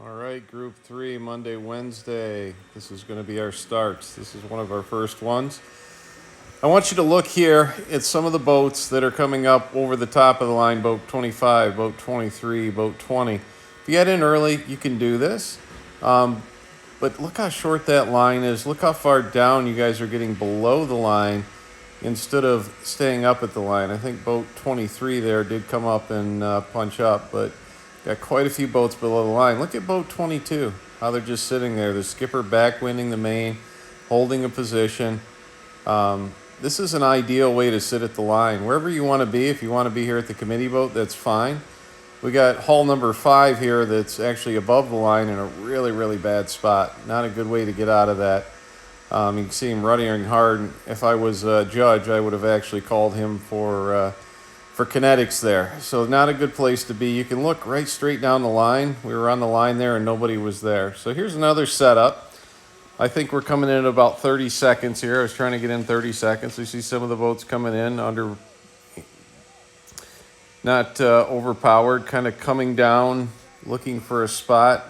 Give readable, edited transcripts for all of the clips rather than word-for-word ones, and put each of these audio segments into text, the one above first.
All right, Group 3, Monday, Wednesday. This is going to be our starts. This is one of our first ones. I want you to look here at some of the boats that are coming up over the top of the line. Boat 25, boat 23, boat 20. If you get in early, you can do this. But look how short that line is. Look how far down you guys are getting below the line instead of staying up at the line. I think boat 23 there did come up and punch up, but got quite a few boats below the line. Look at boat 22, how they're just sitting there. The skipper backwinding the main, holding a position. This is an ideal way to sit at the line. Wherever you want to be, if you want to be here at the committee boat, that's fine. We got hull number 5 here that's actually above the line in a really, really bad spot. Not a good way to get out of that. You can see him running hard. If I was a judge, I would have actually called him for kinetics there. So not a good place to be. You can look right straight down the line. We were on the line there and nobody was there. So here's another setup. I think we're coming in at about 30 seconds here. I was trying to get in 30 seconds. You see some of the boats coming in under, not overpowered, kind of coming down, looking for a spot.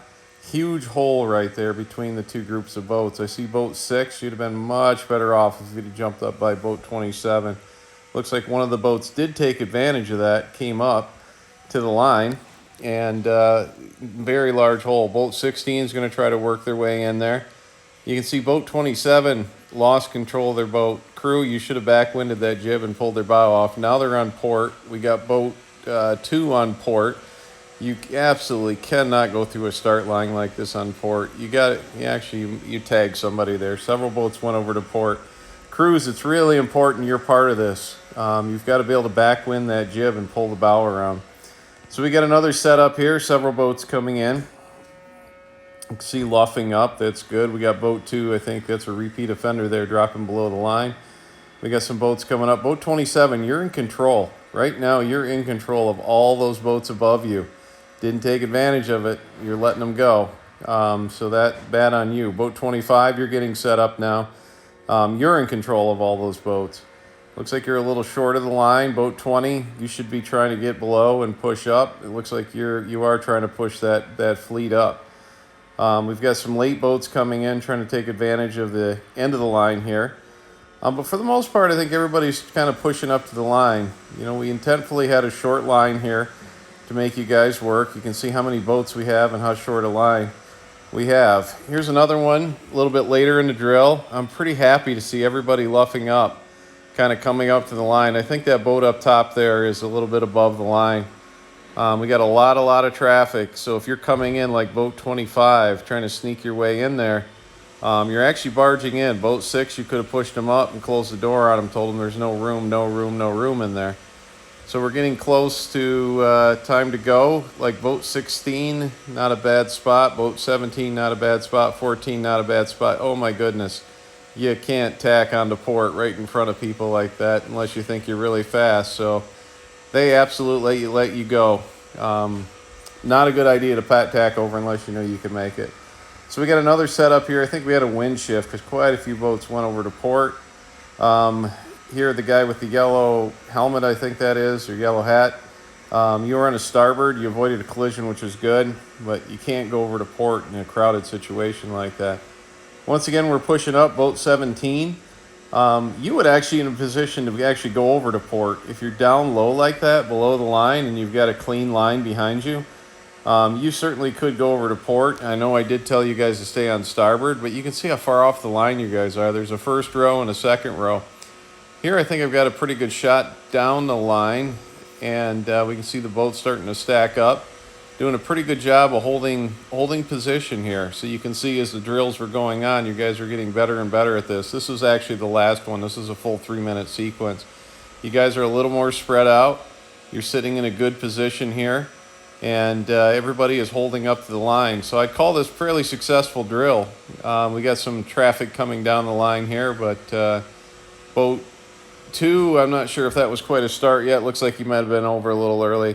Huge hole right there between the two groups of boats. I see boat 6. You'd have been much better off if you'd have jumped up by boat 27. Looks like one of the boats did take advantage of that, came up to the line, and very large hole. Boat 16 is going to try to work their way in there. You can see boat 27 lost control of their boat. Crew, you should have backwinded that jib and pulled their bow off. Now they're on port. We got boat 2 on port. You absolutely cannot go through a start line like this on port. You tag somebody there. Several boats went over to port. Crews, it's really important you're part of this. You've got to be able to backwind that jib and pull the bow around. So we got another setup here. Several boats coming in. You can see luffing up. That's good. We got boat 2. I think that's a repeat offender there, dropping below the line. We got some boats coming up. Boat 27, you're in control. Right now, you're in control of all those boats above you. Didn't take advantage of it. You're letting them go. So that bad on you. Boat 25, you're getting set up now. You're in control of all those boats. Looks like you're a little short of the line. Boat 20, you should be trying to get below and push up. It looks like you are trying to push that fleet up. We've got some late boats coming in, trying to take advantage of the end of the line here. But for the most part, I think everybody's kind of pushing up to the line. You know, we intentfully had a short line here to make you guys work. You can see how many boats we have and how short a line we have. Here's another one a little bit later in the drill. I'm pretty happy to see everybody luffing up, kind of coming up to the line. I think that boat up top there is a little bit above the line. We got a lot of traffic. So if you're coming in like boat 25, trying to sneak your way in there, you're actually barging in. Boat 6, you could have pushed them up and closed the door on them, told them there's no room in there. So we're getting close to time to go. Like boat 16, not a bad spot. Boat 17, not a bad spot. 14, not a bad spot. Oh my goodness. You can't tack onto port right in front of people like that unless you think you're really fast. So they absolutely let you go. Not a good idea to pat tack over unless you know you can make it. So we got another setup here. I think we had a wind shift because quite a few boats went over to port. Here, the guy with the yellow helmet, I think that is, or yellow hat. You were on a starboard. You avoided a collision, which is good, but you can't go over to port in a crowded situation like that. Once again, we're pushing up, boat 17. You would actually in a position to actually go over to port. If you're down low like that, below the line, and you've got a clean line behind you, you certainly could go over to port. I know I did tell you guys to stay on starboard, but you can see how far off the line you guys are. There's a first row and a second row. Here I think I've got a pretty good shot down the line, and we can see the boat starting to stack up. Doing a pretty good job of holding position here. So you can see as the drills were going on, you guys are getting better and better at this. This is actually the last one. This is a full 3-minute sequence. You guys are a little more spread out. You're sitting in a good position here, and everybody is holding up to the line. So I'd call this a fairly successful drill. We got some traffic coming down the line here, but boat 2, I'm not sure if that was quite a start yet. Looks like you might have been over a little early.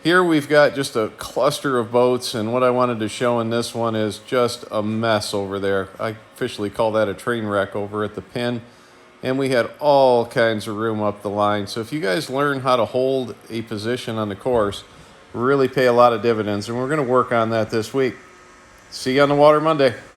Here we've got just a cluster of boats, and what I wanted to show in this one is just a mess over there. I officially call that a train wreck over at the pin, and we had all kinds of room up the line. So if you guys learn how to hold a position on the course, really pay a lot of dividends, and we're going to work on that this week. See you on the water Monday.